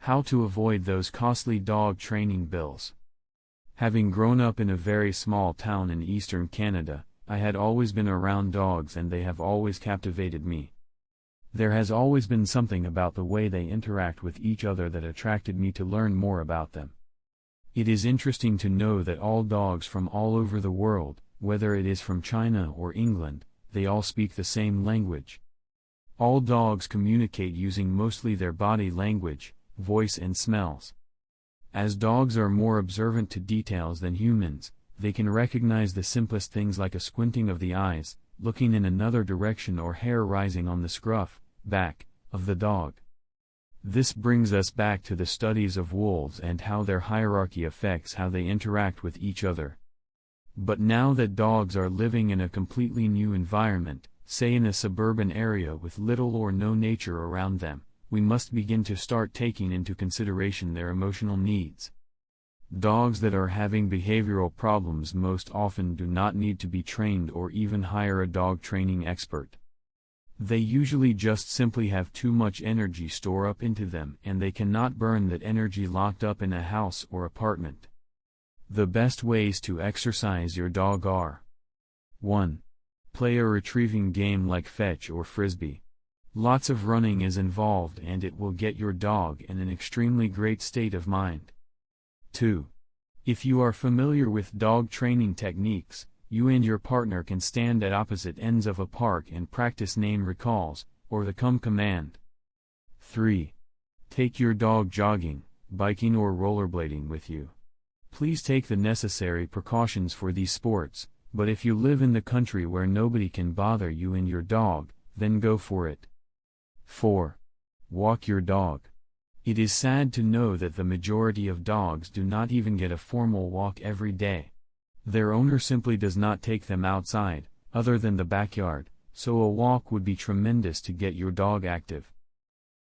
How to avoid those costly dog training bills. Having grown up in a very small town in eastern Canada, I had always been around dogs and they have always captivated me. There has always been something about the way they interact with each other that attracted me to learn more about them. It is interesting to know that all dogs from all over the world, whether it is from China or England, they all speak the same language. All dogs communicate using mostly their body language, voice and smells. As dogs are more observant to details than humans, they can recognize the simplest things like a squinting of the eyes, looking in another direction or hair rising on the scruff, back, of the dog. This brings us back to the studies of wolves and how their hierarchy affects how they interact with each other. But now that dogs are living in a completely new environment, say in a suburban area with little or no nature around them, we must begin to start taking into consideration their emotional needs. Dogs that are having behavioral problems most often do not need to be trained or even hire a dog training expert. They usually just simply have too much energy stored up into them and they cannot burn that energy locked up in a house or apartment. The best ways to exercise your dog are: 1. Play a retrieving game like fetch or frisbee. Lots of running is involved and it will get your dog in an extremely great state of mind. 2. If you are familiar with dog training techniques, you and your partner can stand at opposite ends of a park and practice name recalls, or the come command. 3. Take your dog jogging, biking or rollerblading with you. Please take the necessary precautions for these sports, but if you live in the country where nobody can bother you and your dog, then go for it. 4. Walk your dog. It is sad to know that the majority of dogs do not even get a formal walk every day. Their owner simply does not take them outside, other than the backyard, so a walk would be tremendous to get your dog active.